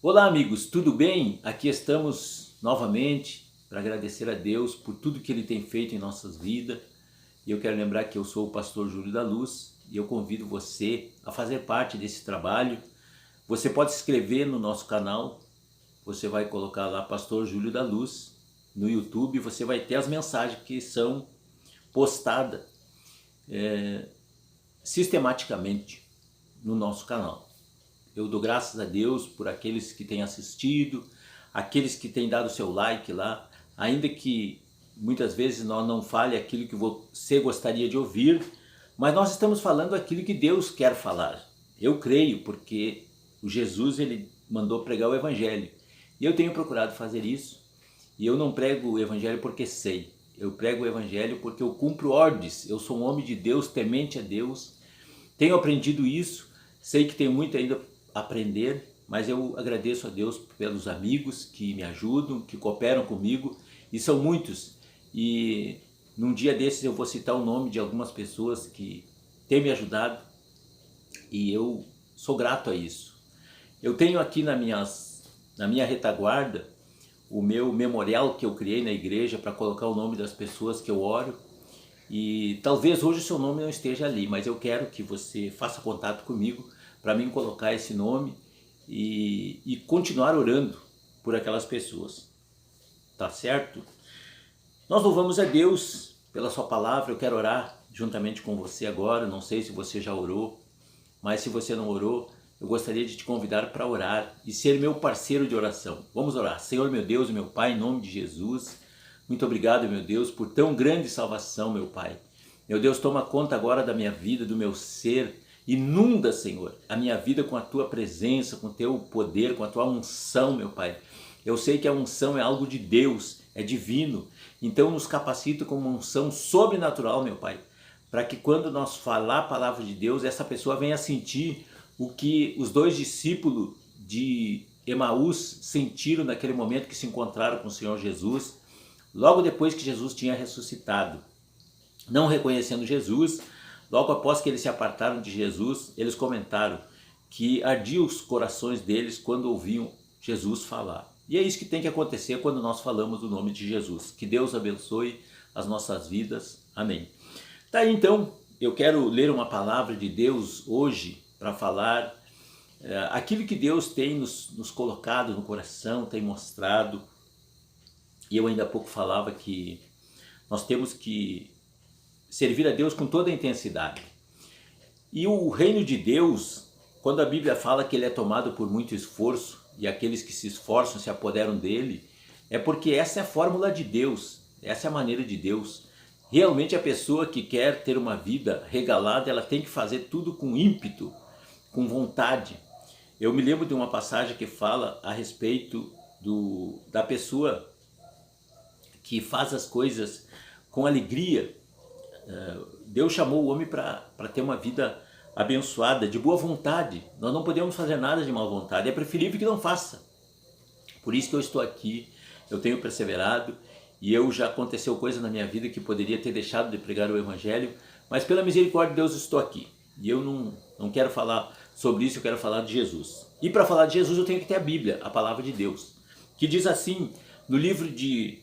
Olá, amigos, tudo bem? Aqui estamos novamente para agradecer a Deus por tudo que Ele tem feito em nossas vidas. E eu quero lembrar que eu sou o pastor Júlio da Luz e eu convido você a fazer parte desse trabalho. Você pode se inscrever no nosso canal, você vai colocar lá Pastor Júlio da Luz no YouTube, você vai ter as mensagens que são postadas sistematicamente no nosso canal. Eu dou graças a Deus por aqueles que têm assistido, aqueles que têm dado seu like lá, ainda que muitas vezes nós não fale aquilo que você gostaria de ouvir, mas nós estamos falando aquilo que Deus quer falar. Eu creio porque o Jesus ele mandou pregar o Evangelho e eu tenho procurado fazer isso. E eu não prego o Evangelho porque sei, eu prego o Evangelho porque eu cumpro ordens. Eu sou um homem de Deus, temente a Deus, tenho aprendido isso, sei que tem muito ainda a aprender, mas eu agradeço a Deus pelos amigos que me ajudam, que cooperam comigo, e são muitos. E num dia desses eu vou citar o nome de algumas pessoas que têm me ajudado e eu sou grato a isso. Eu tenho aqui na minha retaguarda o meu memorial que eu criei na igreja para colocar o nome das pessoas que eu oro. E talvez hoje o seu nome não esteja ali, mas eu quero que você faça contato comigo para mim colocar esse nome e continuar orando por aquelas pessoas. Tá certo? Nós louvamos a Deus pela sua palavra. Eu quero orar juntamente com você agora. Não sei se você já orou, mas se você não orou, eu gostaria de te convidar para orar e ser meu parceiro de oração. Vamos orar. Senhor, meu Deus e meu Pai, em nome de Jesus, muito obrigado, meu Deus, por tão grande salvação, meu Pai. Meu Deus, toma conta agora da minha vida, do meu ser. Inunda, Senhor, a minha vida com a Tua presença, com o Teu poder, com a Tua unção, meu Pai. Eu sei que a unção é algo de Deus, é divino. Então nos capacita com uma unção sobrenatural, meu Pai, para que quando nós falar a palavra de Deus, essa pessoa venha sentir o que os dois discípulos de Emaús sentiram naquele momento que se encontraram com o Senhor Jesus, logo depois que Jesus tinha ressuscitado. Não reconhecendo Jesus, logo após que eles se apartaram de Jesus, eles comentaram que ardia os corações deles quando ouviam Jesus falar. E é isso que tem que acontecer quando nós falamos do nome de Jesus. Que Deus abençoe as nossas vidas. Amém. Tá aí então, eu quero ler uma palavra de Deus hoje para falar aquilo que Deus tem nos colocado no coração, tem mostrado. E eu ainda há pouco falava que nós temos que servir a Deus com toda a intensidade. E o reino de Deus, quando a Bíblia fala que ele é tomado por muito esforço e aqueles que se esforçam se apoderam dele, é porque essa é a fórmula de Deus, essa é a maneira de Deus. Realmente a pessoa que quer ter uma vida regalada, ela tem que fazer tudo com ímpeto, com vontade. Eu me lembro de uma passagem que fala a respeito da pessoa que faz as coisas com alegria. Deus chamou o homem para ter uma vida abençoada, de boa vontade. Nós não podemos fazer nada de má vontade, é preferível que não faça. Por isso que eu estou aqui, eu tenho perseverado e já aconteceu coisa na minha vida que poderia ter deixado de pregar o Evangelho, mas pela misericórdia de Deus estou aqui. E eu não quero falar sobre isso, eu quero falar de Jesus. E para falar de Jesus eu tenho que ter a Bíblia, a palavra de Deus, que diz assim, no livro de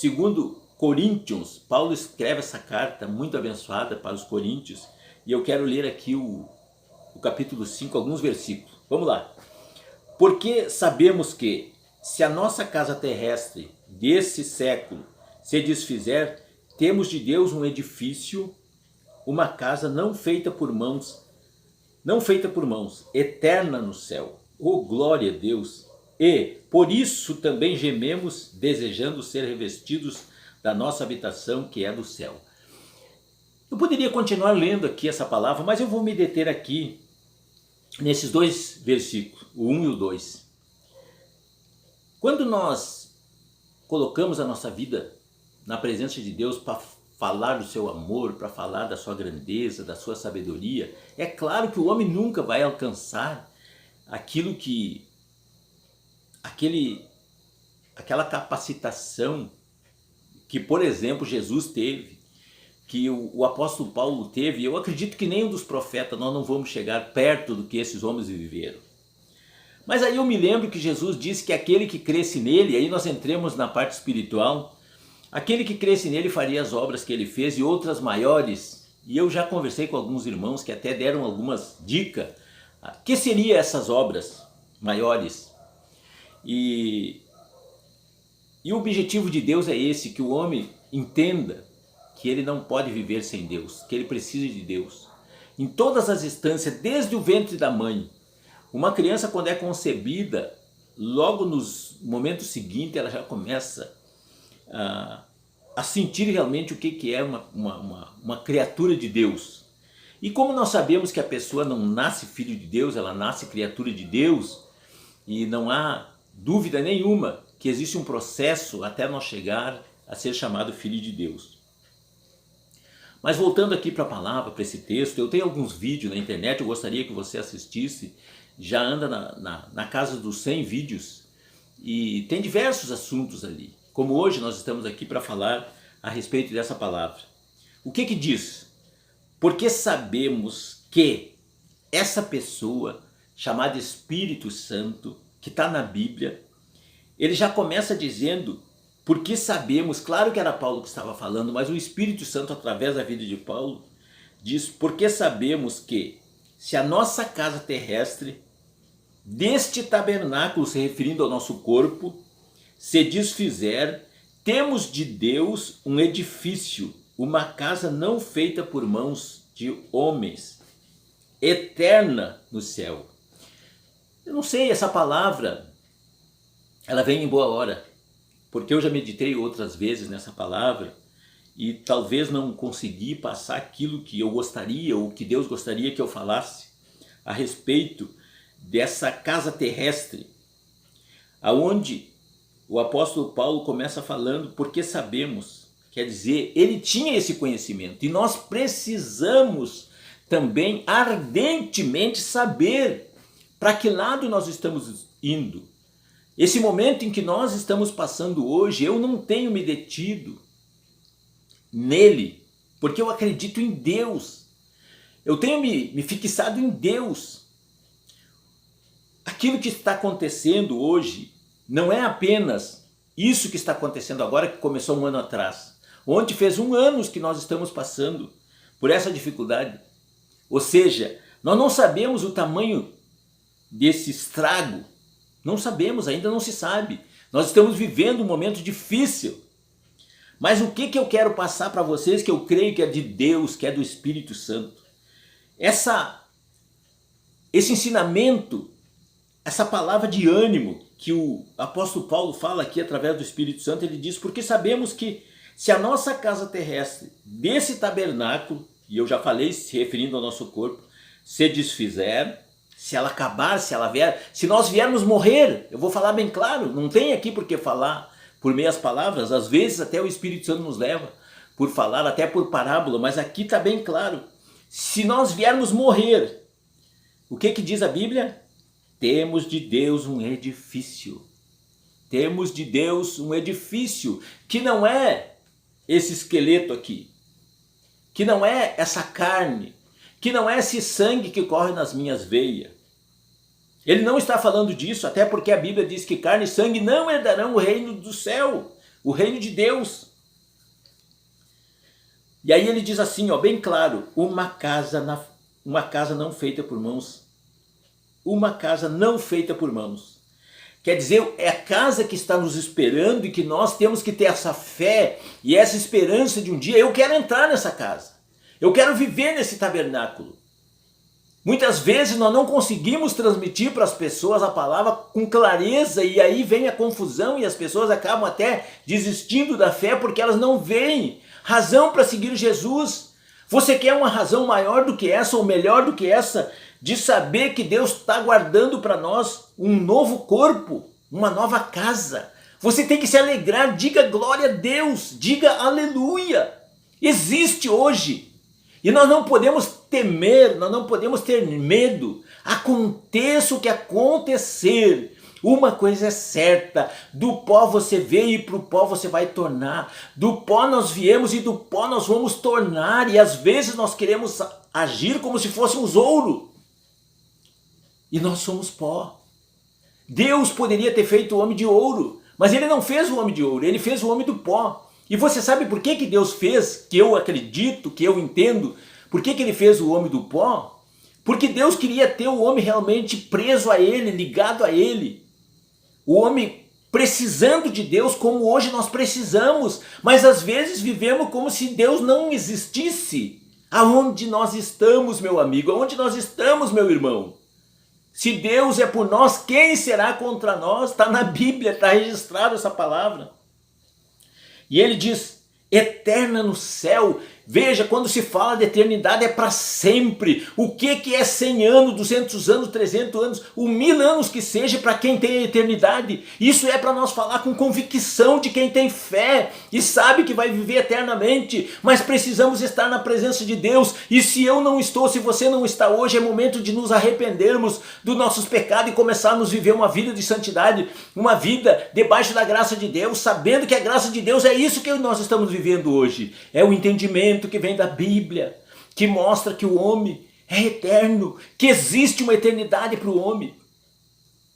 2 Coríntios, Paulo escreve essa carta muito abençoada para os coríntios, e eu quero ler aqui o capítulo 5, alguns versículos. Vamos lá. Porque sabemos que, se a nossa casa terrestre desse século se desfizer, temos de Deus um edifício, uma casa não feita por mãos, eterna no céu. Oh, glória a Deus! E por isso também gememos, desejando ser revestidos da nossa habitação que é do céu. Eu poderia continuar lendo aqui essa palavra, mas eu vou me deter aqui nesses dois versículos, o 1 e o 2. Quando nós colocamos a nossa vida na presença de Deus para falar do seu amor, para falar da sua grandeza, da sua sabedoria, é claro que o homem nunca vai alcançar aquela capacitação que, por exemplo, Jesus teve, que o apóstolo Paulo teve. Eu acredito que nem um dos profetas nós não vamos chegar perto do que esses homens viveram. Mas aí eu me lembro que Jesus disse que aquele que cresce nele, aí nós entramos na parte espiritual, aquele que cresce nele faria as obras que ele fez e outras maiores. E eu já conversei com alguns irmãos que até deram algumas dicas. Que seriam essas obras maiores? E o objetivo de Deus é esse, que o homem entenda que ele não pode viver sem Deus, que ele precisa de Deus. Em todas as instâncias, desde o ventre da mãe. Uma criança, quando é concebida, logo nos momentos seguintes, ela já começa a sentir realmente o que é uma criatura de Deus. E como nós sabemos que a pessoa não nasce filho de Deus, ela nasce criatura de Deus, e não há dúvida nenhuma que existe um processo até nós chegar a ser chamado filho de Deus. Mas voltando aqui para a palavra, para esse texto, eu tenho alguns vídeos na internet, eu gostaria que você assistisse, já anda na casa dos 100 vídeos, e tem diversos assuntos ali, como hoje nós estamos aqui para falar a respeito dessa palavra. O que diz? Porque sabemos que essa pessoa, chamada Espírito Santo, que está na Bíblia, ele já começa dizendo, porque sabemos, claro que era Paulo que estava falando, mas o Espírito Santo, através da vida de Paulo, diz, porque sabemos que se a nossa casa terrestre, deste tabernáculo, se referindo ao nosso corpo, se desfizer, temos de Deus um edifício, uma casa não feita por mãos de homens, eterna no céu. Eu não sei, essa palavra, ela vem em boa hora, porque eu já meditei outras vezes nessa palavra e talvez não consegui passar aquilo que eu gostaria ou que Deus gostaria que eu falasse a respeito dessa casa terrestre, aonde o apóstolo Paulo começa falando, porque sabemos, quer dizer, ele tinha esse conhecimento e nós precisamos também ardentemente saber para que lado nós estamos indo. Esse momento em que nós estamos passando hoje, eu não tenho me detido nele, porque eu acredito em Deus. Eu tenho me fixado em Deus. Aquilo que está acontecendo hoje não é apenas isso que está acontecendo agora, que começou um ano atrás. Ontem fez 1 ano que nós estamos passando por essa dificuldade. Ou seja, nós não sabemos o tamanho desse estrago. Não sabemos, ainda não se sabe. Nós estamos vivendo um momento difícil. Mas o que eu quero passar para vocês, que eu creio que é de Deus, que é do Espírito Santo. Esse ensinamento, essa palavra de ânimo que o apóstolo Paulo fala aqui através do Espírito Santo, ele diz, porque sabemos que se a nossa casa terrestre, desse tabernáculo, e eu já falei se referindo ao nosso corpo, se desfizer, se ela acabar, se ela vier, se nós viermos morrer, eu vou falar bem claro, não tem aqui por que falar por meias palavras, às vezes até o Espírito Santo nos leva por falar até por parábola, mas aqui está bem claro, se nós viermos morrer, o que diz a Bíblia? Temos de Deus um edifício, temos de Deus um edifício, que não é esse esqueleto aqui, que não é essa carne, que não é esse sangue que corre nas minhas veias. Ele não está falando disso, até porque a Bíblia diz que carne e sangue não herdarão o reino do céu, o reino de Deus. E aí ele diz assim, ó, bem claro, uma casa não feita por mãos, uma casa não feita por mãos. Quer dizer, é a casa que está nos esperando e que nós temos que ter essa fé e essa esperança de um dia, eu quero entrar nessa casa. Eu quero viver nesse tabernáculo. Muitas vezes nós não conseguimos transmitir para as pessoas a palavra com clareza e aí vem a confusão e as pessoas acabam até desistindo da fé porque elas não veem razão para seguir Jesus. Você quer uma razão maior do que essa ou melhor do que essa de saber que Deus está guardando para nós um novo corpo, uma nova casa. Você tem que se alegrar, diga glória a Deus, diga aleluia. Existe hoje. E nós não podemos temer, nós não podemos ter medo. Aconteça o que acontecer. Uma coisa é certa, do pó você veio e para o pó você vai tornar. Do pó nós viemos e do pó nós vamos tornar. E às vezes nós queremos agir como se fôssemos ouro. E nós somos pó. Deus poderia ter feito o homem de ouro, mas ele não fez o homem de ouro, ele fez o homem do pó. E você sabe por que Deus fez, que eu acredito, que eu entendo, por que ele fez o homem do pó? Porque Deus queria ter o homem realmente preso a ele, ligado a ele. O homem precisando de Deus como hoje nós precisamos, mas às vezes vivemos como se Deus não existisse. Aonde nós estamos, meu amigo? Aonde nós estamos, meu irmão? Se Deus é por nós, quem será contra nós? Está na Bíblia, está registrado essa palavra. E ele diz, eterna no céu. Veja, quando se fala de eternidade é para sempre. O que é 100 anos, 200 anos, 300 anos, o 1000 anos que seja para quem tem a eternidade. Isso é para nós falar com convicção de quem tem fé e sabe que vai viver eternamente. Mas precisamos estar na presença de Deus. E se eu não estou, se você não está hoje, é momento de nos arrependermos dos nossos pecados e começarmos a viver uma vida de santidade, uma vida debaixo da graça de Deus, sabendo que a graça de Deus é isso que nós estamos vivendo hoje. É o entendimento que vem da Bíblia, que mostra que o homem é eterno, que existe uma eternidade para o homem.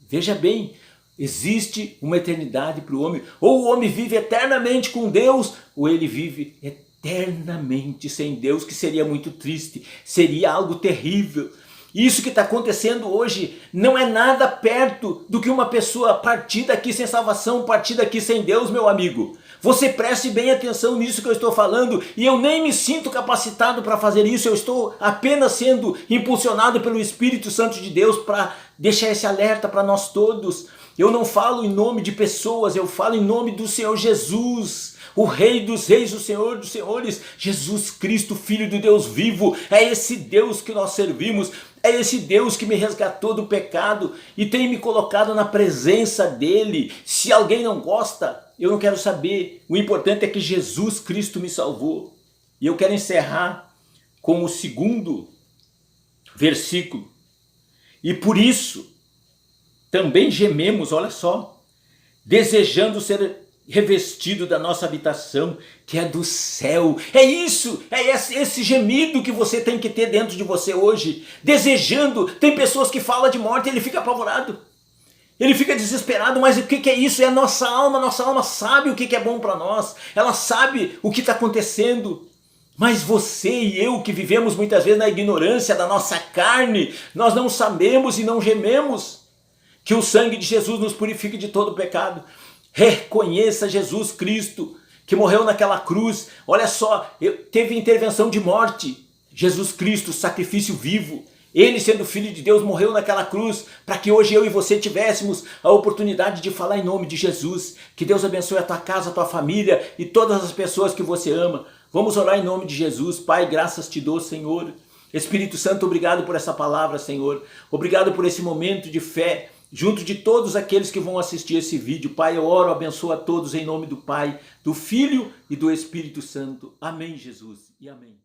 Veja bem, existe uma eternidade para o homem. Ou o homem vive eternamente com Deus, ou ele vive eternamente sem Deus, que seria muito triste, seria algo terrível. Isso que está acontecendo hoje não é nada perto do que uma pessoa partir daqui sem salvação, partir daqui sem Deus, meu amigo. Você preste bem atenção nisso que eu estou falando, e eu nem me sinto capacitado para fazer isso, eu estou apenas sendo impulsionado pelo Espírito Santo de Deus para deixar esse alerta para nós todos. Eu não falo em nome de pessoas, eu falo em nome do Senhor Jesus, o Rei dos Reis, o Senhor dos Senhores, Jesus Cristo, Filho do Deus vivo. É esse Deus que nós servimos, é esse Deus que me resgatou do pecado e tem me colocado na presença dele. Se alguém não gosta, eu não quero saber. O importante é que Jesus Cristo me salvou. E eu quero encerrar com o segundo versículo. E por isso também gememos, olha só, desejando ser revestido da nossa habitação, que é do céu. É isso, é esse gemido que você tem que ter dentro de você hoje, desejando. Tem pessoas que falam de morte e ele fica apavorado, ele fica desesperado, mas o que é isso? É a nossa alma sabe o que é bom para nós, ela sabe o que está acontecendo. Mas você e eu que vivemos muitas vezes na ignorância da nossa carne, nós não sabemos e não gememos que o sangue de Jesus nos purifique de todo pecado. Reconheça Jesus Cristo, que morreu naquela cruz. Olha só, teve intervenção de morte. Jesus Cristo, sacrifício vivo. Ele, sendo Filho de Deus, morreu naquela cruz para que hoje eu e você tivéssemos a oportunidade de falar em nome de Jesus. Que Deus abençoe a tua casa, a tua família e todas as pessoas que você ama. Vamos orar em nome de Jesus. Pai, graças te dou, Senhor. Espírito Santo, obrigado por essa palavra, Senhor. Obrigado por esse momento de fé, junto de todos aqueles que vão assistir esse vídeo. Pai, eu oro, abençoa a todos em nome do Pai, do Filho e do Espírito Santo. Amém, Jesus, e amém.